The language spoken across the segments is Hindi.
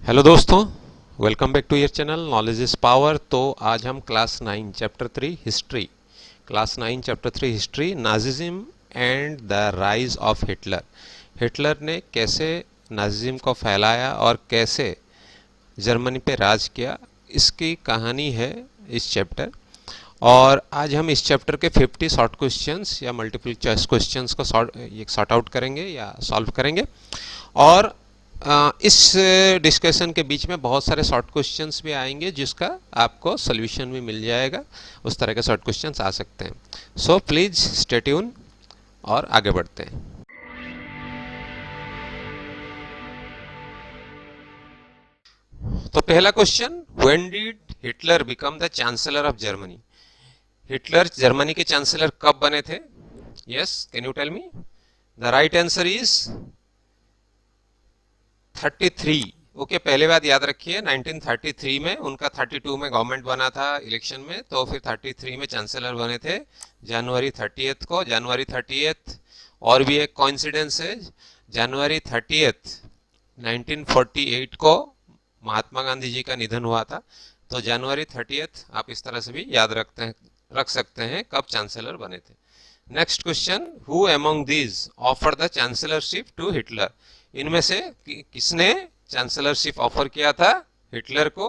हेलो दोस्तों, welcome back to your channel knowledge is power. तो आज हम class 9 chapter 3 history, class 9 chapter 3 history, Nazism and the rise of Hitler. Hitler ने कैसे नाजिज्म को फैलाया और कैसे जर्मनी पे राज किया, इसकी कहानी है इस चैप्टर। और आज हम इस चैप्टर के 50 शॉर्ट क्वेश्चंस या मल्टीपल चॉइस क्वेश्चंस को सॉर्ट आउट करेंगे या सॉल्व करेंगे। और इस डिस्कशन के बीच में बहुत सारे शॉर्ट क्वेश्चंस भी आएंगे जिसका आपको सोल्यूशन भी मिल जाएगा। उस तरह के शॉर्ट क्वेश्चंस आ सकते हैं। सो प्लीज़ स्टे ट्यून और आगे बढ़ते हैं। तो पहला question, when did Hitler become the chancellor of Germany? Hitler Germany के चांसलर कब बने थे? Yes, can you tell me? The right answer is 33। Okay, पहले बात याद रखिए, 1933 में उनका 32 में गवर्नमेंट बना था इलेक्शन में, तो फिर 33 में चांसलर बने थे जनवरी 30 को। जनवरी 30 और भी एक कोइंसिडेंस है, जनवरी 30 1948 को महात्मा गांधी जी का निधन हुआ था। तो जनवरी 30 आप इस तरह से भी याद रख सकते हैं कब चांसलर बने थे। Next question, who among these offer the chancellorship to Hitler? इनमें से किसने चांसलरशिप ऑफर किया था हिटलर को?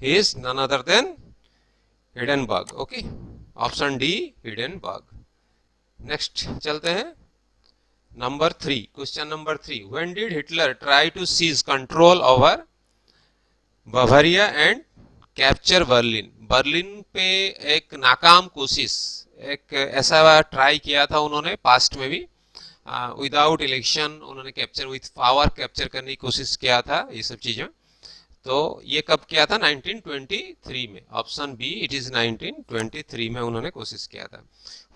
He is none other than Hindenburg. Okay, option D Hindenburg. Next चलते हैं number 3, question number 3, when did Hitler try to seize control over बavaria एंड कैप्चर बर्लिन? बर्लिन पे एक नाकाम कोशिश, एक ऐसा ट्राई किया था उन्होंने पास्ट में भी, विदाउट इलेक्शन उन्होंने कैप्चर विथ पावर कैप्चर करने की कोशिश किया था ये सब चीजें। तो ये कब किया था? 1923 में। ऑप्शन बी, इट इज 1923 में उन्होंने कोशिश किया था।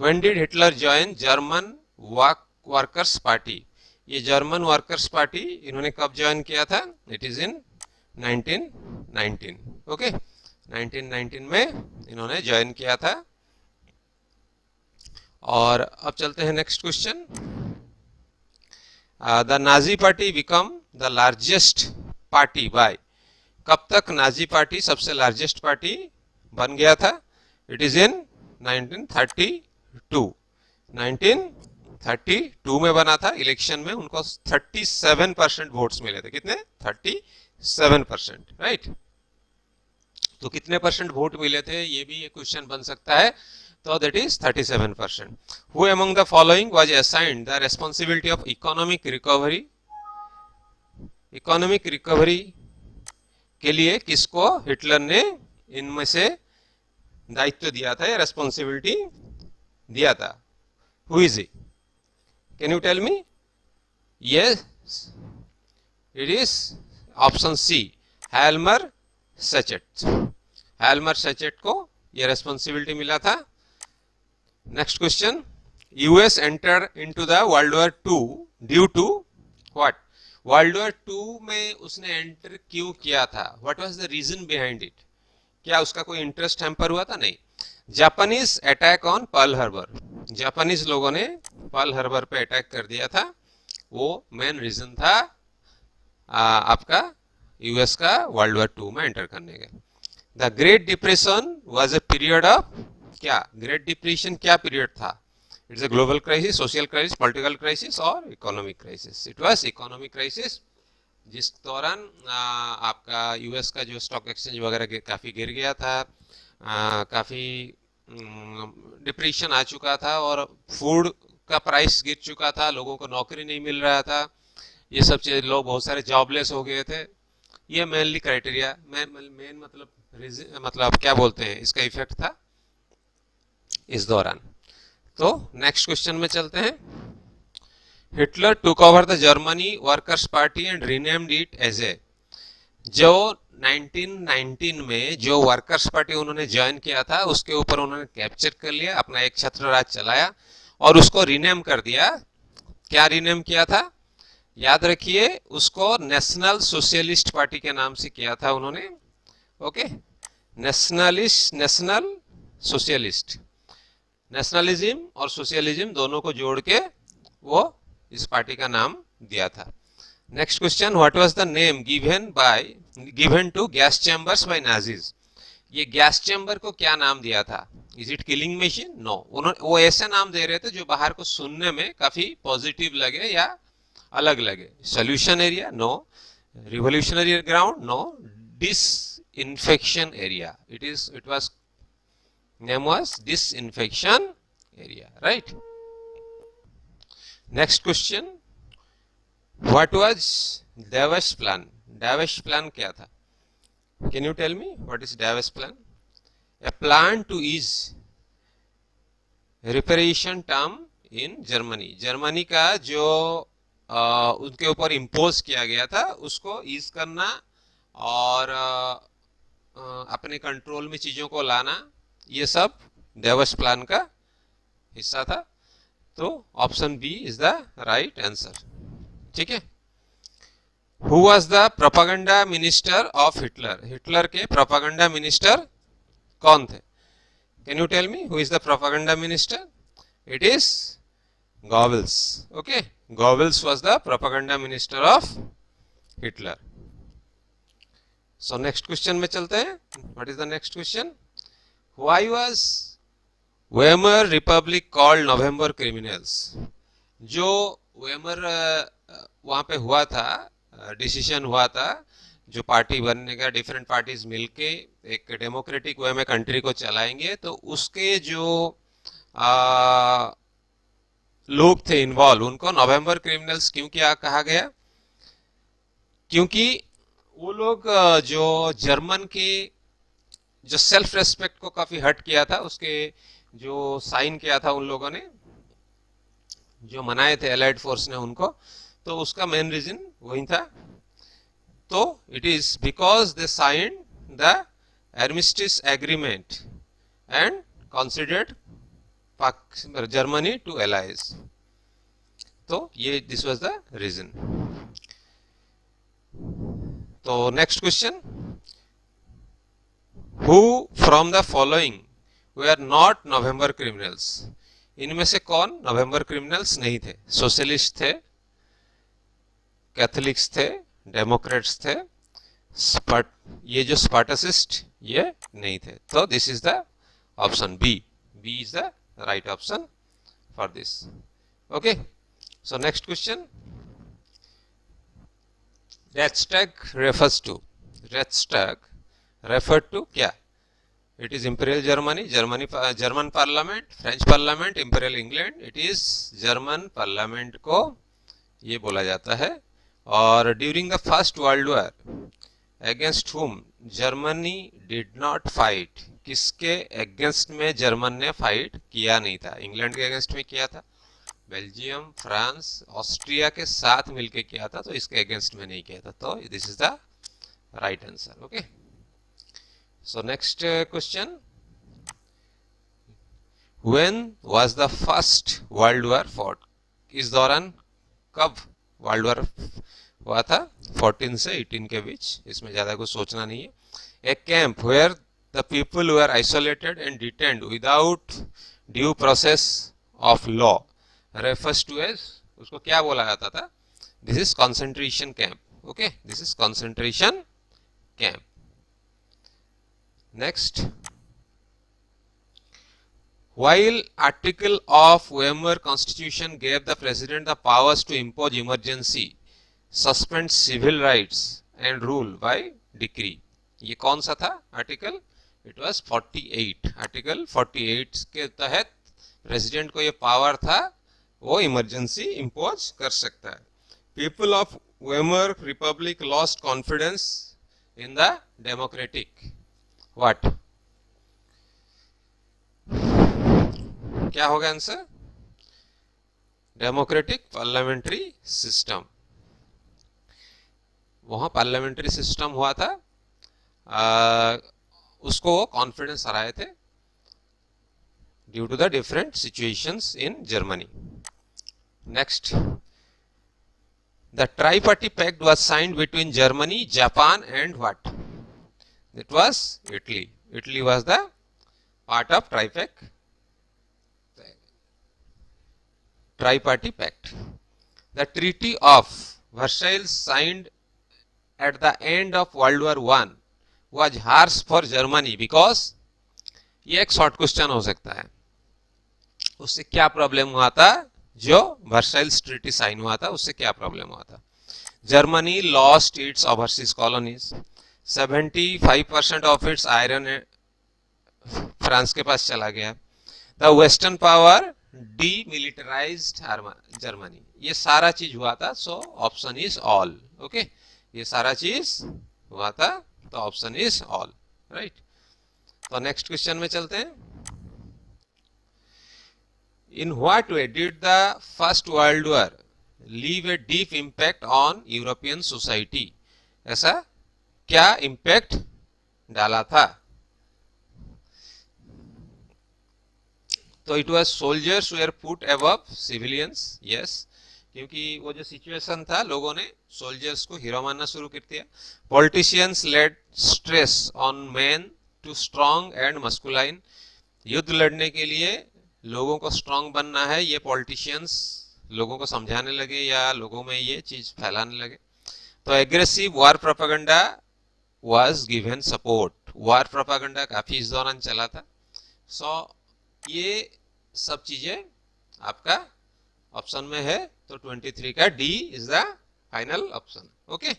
When did Hitler join German workers party? ये जर्मन वर्कर्स पार्टी इन्होंने कब ज्वाइन किया था? It is in 1919। ओके, 1919 में इन्होंने ज्वाइन किया था। और अब चलते हैं next question, the Nazi party become the largest party by? कब तक नाजी पार्टी सबसे लार्जेस्ट पार्टी बन गया था? It is in 1932। 1932 में बना था। इलेक्शन में उनको 37% वोट्स मिले थे। कितने? 37%, राइट। तो कितने परसेंट वोट मिले थे ये भी एक क्वेश्चन बन सकता है। तो that is 37%. Who among the following was assigned the responsibility of economic recovery? Economic recovery के लिए किसको हिटलर ने इनमें से दायित्व दिया था या रेस्पॉन्सिबिलिटी दिया था? Who is he? Can you tell me? Yes, it is option C, हेल्मर सचेट। हेल्मर सचेट को यह रेस्पॉन्सिबिलिटी मिला था। Next question, US enter into the world war 2 due to what? World war 2 में उसने एंटर क्यों किया था? What was the reason behind it? क्या उसका कोई इंटरेस्ट हैम्पर हुआ था? नहीं। Japanese attack on Pearl Harbor, Japanese लोगों ने पर्ल हार्बर पे अटैक कर दिया था, वो मेन रीजन था आपका यूएस का वर्ल्ड वॉर 2 में एंटर करने का। The great depression was a period of क्या? ग्रेट डिप्रेशन क्या पीरियड था? It's a global crisis, social crisis, political crisis और economic crisis. It was economic crisis, जिस दौरान आपका यूएस का जो स्टॉक एक्सचेंज वगैरह काफ़ी गिर गया था, काफ़ी डिप्रेशन आ चुका था और फूड का प्राइस गिर चुका था, लोगों को नौकरी नहीं मिल रहा था, ये सब चीज़, लोग बहुत सारे जॉबलेस हो गए थे। ये मेनली क्राइटेरिया, मेन मतलब क्या बोलते हैं, इसका इफेक्ट था इस दौरान। तो नेक्स्ट क्वेश्चन में चलते हैं। Hitler took over the Germany workers party and renamed it as a? जो 1919 में जो वर्कर्स पार्टी उन्होंने ज्वाइन किया था उसके ऊपर उन्होंने कैप्चर कर लिया, अपना एक छत्र राज चलाया और उसको रीनेम कर दिया। क्या रीनेम किया था? याद रखिए, उसको नेशनल सोशलिस्ट पार्टी के नाम से किया था उन्होंने। ओके, नेशनल सोशलिस्ट, नेशनलिज्म और सोशलिज्म दोनों को जोड़ के वो इस पार्टी का नाम दिया था। Next question, what was the name given to gas chambers by Nazis? ये गैस चैम्बर को क्या नाम दिया था? Is it killing machine? No, उन्होंने वो ऐसे नाम दे रहे थे जो बाहर को सुनने में काफी पॉजिटिव लगे या अलग लगे. Solution area? No. Revolutionary ground? No. Disinfection area. It was name was disinfection area, right? Next question, what was Davis plan? Davis plan क्या था? Can you tell me what is Davis plan? A plan to ease reparation term in Germany. Germany का जो उनके ऊपर इम्पोज किया गया था उसको ईज करना और अपने कंट्रोल में चीजों को लाना, ये सब डेवस प्लान का हिस्सा था. तो option B is the right answer. ठीक है. Who was the propaganda minister of Hitler? Hitler के प्रोपागेंडा मिनिस्टर कौन थे? Can you tell me who is the propaganda minister? It is Goebbels. Okay, Goebbels was the propaganda minister of Hitler. So next question में चलते हैं. What is the next question? Why was Weimar Republic called November Criminals? जो वेमर वहाँ पे हुआ था, डिसीजन हुआ था, जो पार्टी बनने का, डिफरेंट पार्टीज मिलके एक डेमोक्रेटिक वे में कंट्री को चलाएंगे, तो उसके जो लोग थे इन्वॉल्व, उनको नवंबर क्रिमिनल्स क्यों क्या कहा गया? क्योंकि वो लोग जो जर्मन के जो सेल्फ रेस्पेक्ट को काफी हर्ट किया था, उसके जो साइन किया था उन लोगों ने, जो मनाए थे एलाइड फोर्स ने उनको, तो उसका मेन रीजन वही था. तो it is because they signed the armistice agreement and considered Germany to allies. तो ये दिस वाज द रीजन. तो next question, Who from the following were not November criminals? इनमें से कौन नवंबर क्रिमिनल्स नहीं थे? सोशलिस्ट थे, कैथोलिक्स थे, डेमोक्रेट्स थे, ये जो स्पार्टासिस्ट ये नहीं थे. तो this is the option B. B is the right option for this. Okay, so next question, Reichstag refers to. Reichstag referred to क्या? It is Imperial Germany, German Parliament, French Parliament, Imperial England. It is German Parliament को ये बोला जाता है. और during the First World War, against whom Germany did not fight? किसके अगेंस्ट में जर्मन ने फाइट किया नहीं था? इंग्लैंड के अगेंस्ट में किया था, बेल्जियम, फ्रांस, ऑस्ट्रिया के साथ मिलके किया था, तो इसके अगेंस्ट में नहीं किया था. तो this is the right answer. Okay, so next question, when was the first world war fought? इस दौरान कब वर्ल्ड वॉर हुआ था? 14 से 18 के बीच. इसमें ज्यादा कुछ सोचना नहीं है. A camp where the people were isolated and detained without due process of law refers to as, उसको क्या बोला जाता था? This is concentration camp. Okay, this is concentration camp. Next, while article of Weimar Constitution gave the president the powers to impose emergency, suspend civil rights and rule by decree, ये कौन सा था आर्टिकल? It was 48. आर्टिकल 48 के तहत प्रेसिडेंट को ये पावर था, वो इमरजेंसी इंपोज कर सकता है. People of Weimar Republic lost confidence in the democratic what? क्या होगा आंसर? Democratic parliamentary system. वहां पार्लियामेंट्री सिस्टम हुआ था, उसको वो कॉन्फिडेंस हराए थे due to the different situations in Germany. Next, the tripartite pact was signed between Germany, Japan and what? It was Italy. Italy was the part of triparty pact. The treaty of Versailles signed at the end of World War One was harsh for Germany because ये एक शॉर्ट क्वेश्चन हो सकता है। उससे क्या प्रॉब्लम हुआ था? जो वर्साइल्स ट्रीटी साइन हुआ था उससे क्या प्रॉब्लम हुआ था? Germany lost its overseas colonies, 75% of its iron France के पास चला गया, the western power demilitarised Germany, ये सारा चीज हुआ था। So option is all. Okay, ये सारा चीज हुआ था तो ऑप्शन इज ऑल, राइट। तो नेक्स्ट क्वेश्चन में चलते हैं। In what way did the first world war leave a deep impact on European society, ऐसा क्या इम्पैक्ट डाला था? तो it was soldiers were put above civilians, yes, क्योंकि वो जो सिचुएशन था लोगों ने सोल्जर्स को हीरो मानना शुरू कर दिया। Politicians laid stress on man to strong and masculine, युद्ध लड़ने के लिए लोगों को स्ट्रॉन्ग बनना है, ये पॉलिटिशियंस लोगों को समझाने लगे या लोगों में ये चीज फैलाने लगे। तो aggressive war propaganda was given support, war propaganda काफी इस दौरान चला था। सो ये सब चीजें आपका ऑप्शन में है, तो 23 का D is the final option. Okay,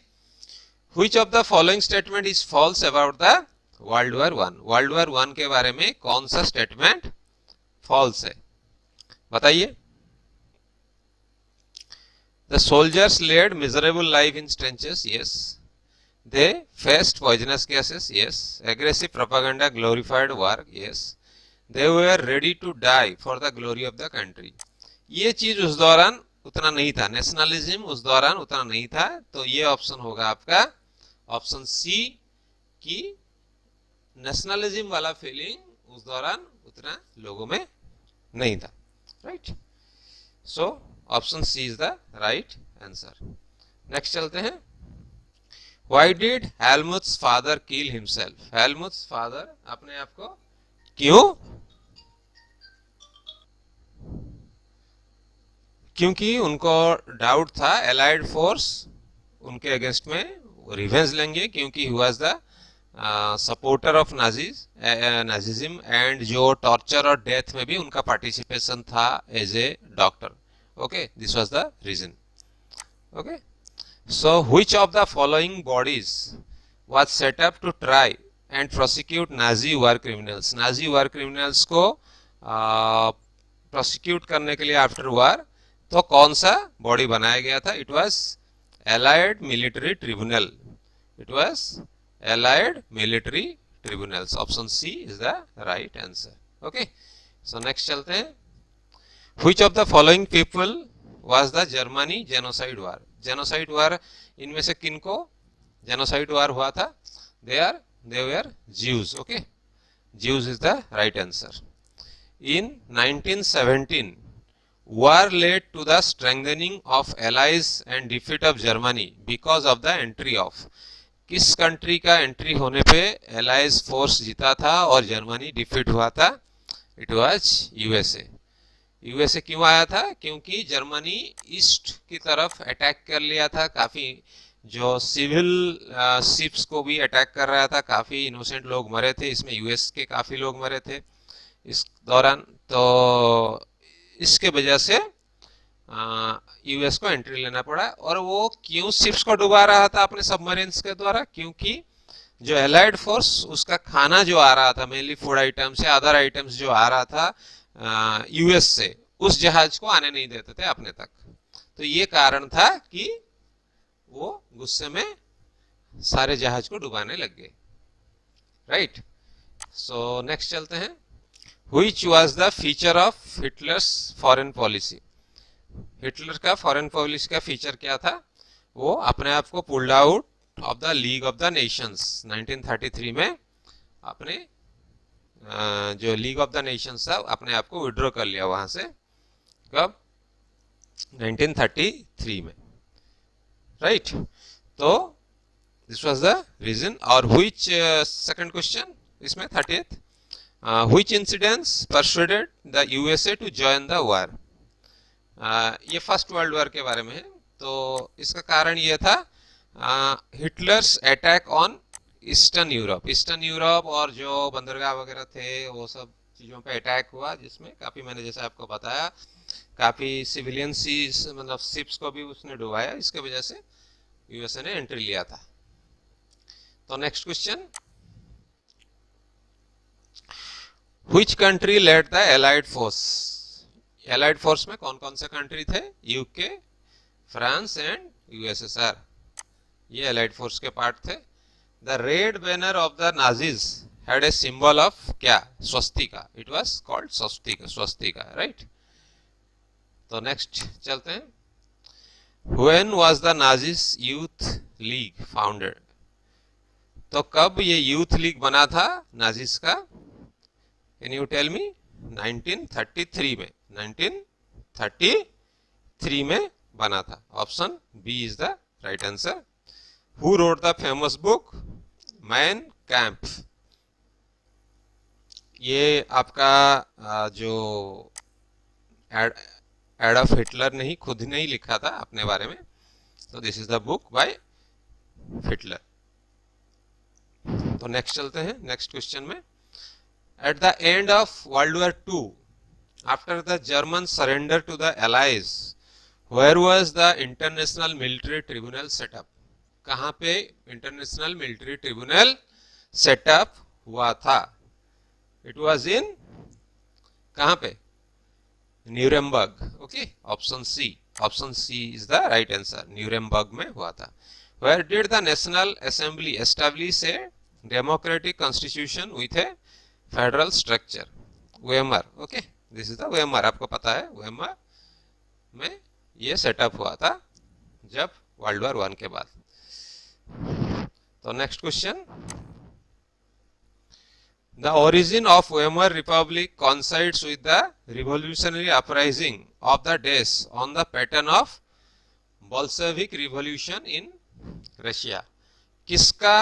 which of the following statement is false about the world war one, world war one के बारे में कौन सा स्टेटमेंट फॉल्स है, बताइए। The soldiers led miserable life in trenches, yes. They faced poisonous gases, yes. Aggressive propaganda glorified war, yes. They were ready to die for the glory of the country, ये चीज उस दौरान उतना नहीं था, नेशनलिज्म उस दौरान उतना नहीं था। तो ये ऑप्शन होगा आपका ऑप्शन सी की नेशनलिज्म वाला फीलिंग उस दौरान उतना लोगों में नहीं था, right. So option C is the right answer. Next चलते हैं। Why did Helmuth's father kill himself, Helmuth's father अपने आप को क्यों? क्योंकि उनको डाउट था एलाइड फोर्स उनके अगेंस्ट में रिवेंज लेंगे, क्योंकि he was the supporter of Nazism and जो टॉर्चर और डेथ में भी उनका पार्टिसिपेशन था as a doctor. Okay, this was the reason. Okay, so which of the following bodies was set up to try and prosecute Nazi war criminals, Nazi war criminals को प्रोसिक्यूट करने के लिए आफ्टर वार तो कौन सा बॉडी बनाया गया था? It was allied military tribunal, it was allied military tribunals. Option C is the right answer. Okay, so next चलते हैं। Which of the following people was the Germany genocide war, genocide war इनमें से किनको जेनोसाइड वार हुआ था? they were Jews. Okay, Jews is the right answer. In 1917 war led to the strengthening of allies and defeat of Germany because of the entry of, किस कंट्री का एंट्री होने पे एलाइज फोर्स जीता था और जर्मनी डिफीट हुआ था? It was USA. यूएसए क्यों आया था? क्योंकि जर्मनी ईस्ट की तरफ अटैक कर लिया था, काफी जो सिविल शिप्स को भी अटैक कर रहा था, काफी इनोसेंट लोग मरे थे, इसमें यूएस के काफी लोग मरे थे इस दौरान। तो इसके वजह से यूएस को एंट्री लेना पड़ा। और वो क्यों शिप्स को डुबा रहा था अपने सबमरीन्स के द्वारा? क्योंकि जो एलाइड फोर्स उसका खाना जो आ रहा था, मेनली फूड आइटम्स या अदर आइटम्स जो आ रहा था यूएस से, उस जहाज को आने नहीं देते थे अपने तक। तो ये कारण था कि वो गुस्से में सारे जहाज को डुबाने लग गए, राइट। सो नेक्स्ट चलते हैं। Which was the feature of Hitler's foreign policy, Hitler का फॉरेन पॉलिसी का फीचर क्या था? वो अपने आप को pulled out of the league of the Nations, 1933 में अपने जो लीग ऑफ द नेशंस था अपने आप को विड्रॉ कर लिया वहां से। कब? 1933 में, राइट। तो दिस वाज द रीजन। और व्हिच सेकंड क्वेश्चन इसमें 30th, which incidents persuaded the USA to join the war, ये फर्स्ट वर्ल्ड वॉर के बारे में है। तो इसका कारण ये था Hitler's attack on eastern Europe और जो बंदरगाह वगैरह थे वो सब चीज़ों पे अटैक हुआ, जिसमें काफ़ी, मैंने जैसे आपको बताया, काफ़ी सिविलियन सीज मतलब शिप्स को भी उसने डुबाया। इसके वजह से यूएसए ने एंट्री लिया था। तो next question, which country led the allied force? Allied force में कौन कौन से कंट्री थे? यूके, फ्रांस एंड यूएसएसआर, ये एलाइड फोर्स के पार्ट थे। The red banner of the Nazis had a symbol of क्या? Swastika. It was called swastika, right. तो नेक्स्ट चलते हैं, when was the Nazis youth league founded? तो कब ये यूथ लीग बना था नाजीज का? कैन यू टेल मी? 1933 में, 1933 में बना था। Option B is the right answer. Who wrote the famous book Mein Kampf? ये आपका जो एडॉल्फ हिटलर ने ही खुद ने ही लिखा था अपने बारे में। तो this is the book by Hitler. तो नेक्स्ट चलते हैं नेक्स्ट क्वेश्चन में। At the end of world war II, after the German surrender to the allies, where was the international military tribunal setup? कहां पे इंटरनेशनल मिलिट्री ट्रिब्यूनल सेटअप हुआ था? इट वाज इन, कहां पे? Nuremberg. Okay, option C is the right answer, Nuremberg में हुआ था। Where did the national assembly establish a democratic constitution with a federal structure? Weimar. Okay, this is the Weimar, आपको पता है वेमर में ये सेटअप हुआ था जब वर्ल्ड वॉर I के बाद। तो next question, the origin of Weimar Republic coincides with the revolutionary uprising of the days on the pattern of Bolshevik Revolution in Russia. किसका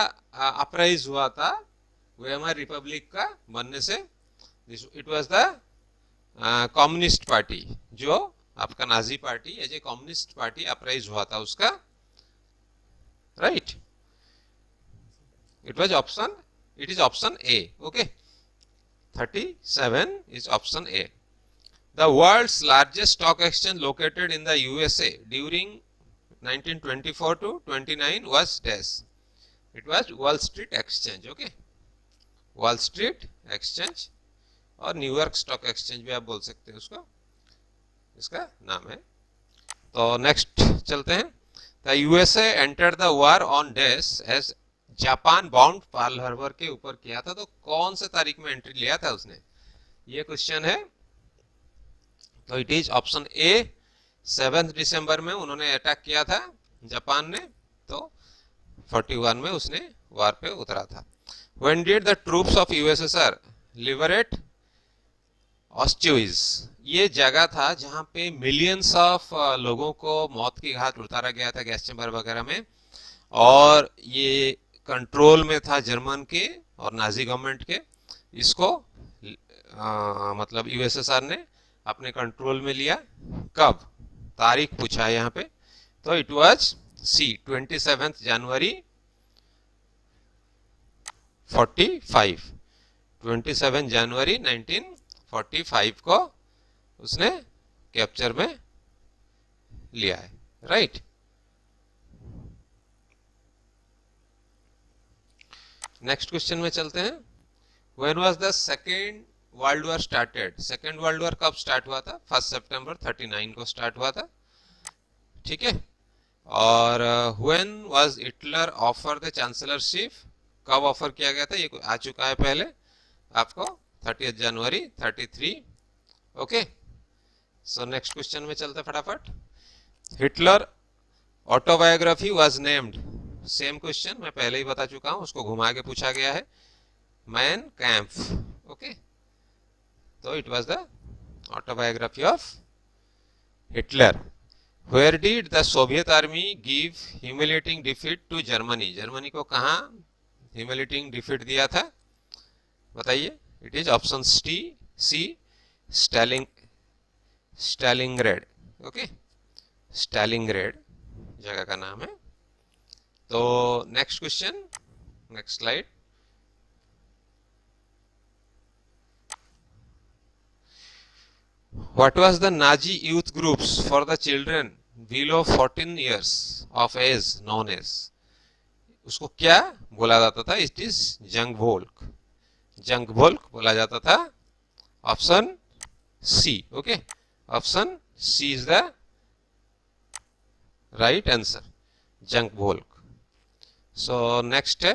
अपराइज हुआ था वेमर रिपब्लिक का बनने से? It was the communist party, जो आपका Nazi party as a communist party uprise हुआ था उसका, right. It is option A. Okay, 37 is option A. The world's largest stock exchange located in the USA during 1924 to 29 was dash? It was Wall Street Exchange. Okay, Wall Street Exchange और न्यूयॉर्क स्टॉक एक्सचेंज भी आप बोल सकते हैं उसको, इसका नाम है। तो नेक्स्ट चलते हैं। The USA entered the war on dash as Japan bound Pearl Harbor के ऊपर किया था। तो कौन से तारीख में एंट्री लिया था उसने, ये क्वेश्चन है। तो इट इज ऑप्शन ए, 7 दिसंबर में उन्होंने अटैक किया था जापान ने, तो 41 में उसने वार पे उतरा था। When did the troops of USSR liberate ostrich? ये जगह था जहां पे मिलियंस ऑफ लोगों को मौत की घाट उतारा गया था गैस चैम्बर वगैरह में, और ये कंट्रोल में था जर्मन के और नाजी गवर्नमेंट के। इसको मतलब यूएसएसआर ने अपने कंट्रोल में लिया। कब? तारीख पूछा है यहाँ पे, तो इट वाज सी, 27 जनवरी 45, 27 जनवरी 1945 को उसने कैप्चर में लिया है, राइट। नेक्स्ट क्वेश्चन में चलते हैं। When was the second world war started? Second world war कब स्टार्ट हुआ था? 1 सितंबर 39 को स्टार्ट हुआ था, ठीक है। और when was Hitler offer the chancellorship? कब ऑफर किया गया था? ये आ चुका है पहले आपको, 30 जनवरी 33। ओके, सो नेक्स्ट क्वेश्चन में चलते फटाफट। Hitler autobiography was named? Same question मैं पहले ही बता चुका हूं, उसको घुमा के पूछा गया है, मैन कैंप। ओके, तो it was the autobiography of Hitler. Where did the Soviet army give humiliating defeat to Germany? Germany को कहां ह्यूमिलेटिंग डिफीट दिया था, बताइए। It is option C, Stalingrad. Okay, Stalingrad. जगह का नाम है। तो next question, next slide. What was the Nazi youth groups for the children below 14 years of age known as? उसको क्या बोला जाता था? इट इज जंग वोल्क, जंग वोल्क बोला जाता था। Option C, okay, option C is the right answer, Jung Volk. So next है,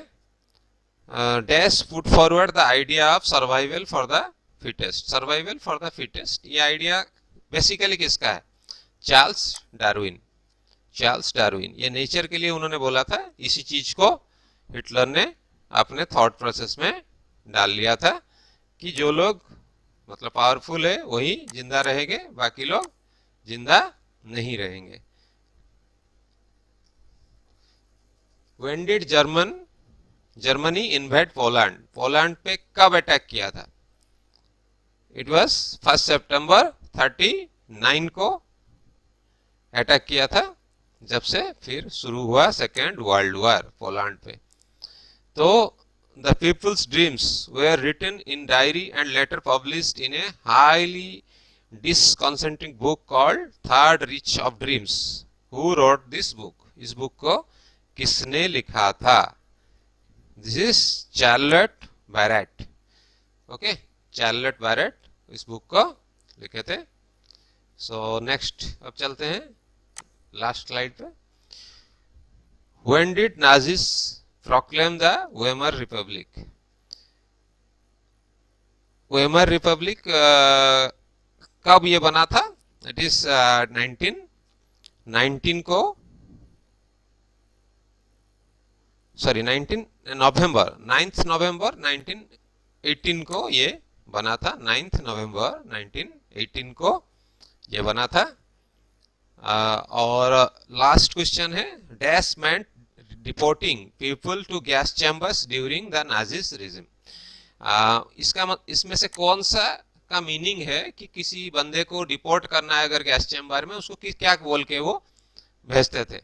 dash put forward the idea of survival for the fittest. Survival for the fittest, ये आइडिया बेसिकली किसका है? Charles Darwin. चार्ल्स डार्विन, ये नेचर के लिए उन्होंने बोला था। इसी चीज को हिटलर ने अपने थॉट प्रोसेस में डाल लिया था कि जो लोग मतलब पावरफुल है वही जिंदा रहेंगे, बाकी लोग जिंदा नहीं रहेंगे। When did Germany invade Poland? Poland पे कब अटैक किया था? इट वॉज 1 सितंबर 39 को अटैक किया था, जब से फिर शुरू हुआ सेकेंड वर्ल्ड वॉर पोलैंड पे। तो the people's dreams were written in diary and letter published in a highly disconcerting book called Third Reich of Dreams. Who wrote this book? इस बुक को किसने लिखा था? This is Charlotte Beradt, okay, Charlotte Beradt इस बुक को लिखे थे। सो नेक्स्ट अब चलते हैं लास्ट स्लाइड पे। When did Nazis proclaim the Weimar Republic? Weimar Republic कब ये बना था? इट इज 1919 को, सॉरी 19 नवंबर 9 नवंबर 1918 को ये बना था। 9 नवंबर 1918 को ये बना था। और लास्ट क्वेश्चन है, dash ment deporting people to gas chambers during the Nazis regime. इसमें से कौन सा का मीनिंग है कि किसी बंदे को डिपोर्ट करना है अगर गैस चैम्बर में, उसको क्या बोल के वो भेजते थे?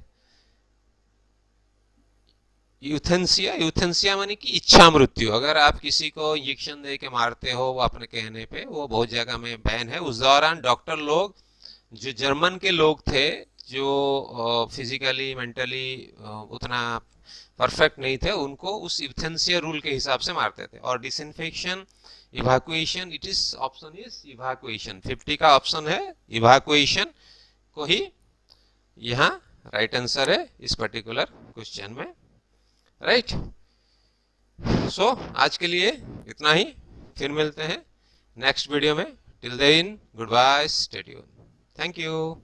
यूथेंसिया। यूथेंसिया मानी कि इच्छा मृत्यु। अगर आप किसी को इंजेक्शन दे के मारते हो वो अपने कहने पे, वो बहुत जगह में बैन है। उस दौरान डॉक्टर लोग, जो जर्मन के लोग थे, जो फिजिकली मेंटली उतना परफेक्ट नहीं थे, उनको उस यूथेंसिया रूल के हिसाब से मारते थे। और disinfection, evacuation, it is option is evacuation. 50 का ऑप्शन है इवाकुएशन को ही यहाँ राइट आंसर है इस पर्टिकुलर क्वेश्चन में, राइट। सो आज के लिए इतना ही, फिर मिलते हैं नेक्स्ट वीडियो में। Till then goodbye, stay tuned, thank you.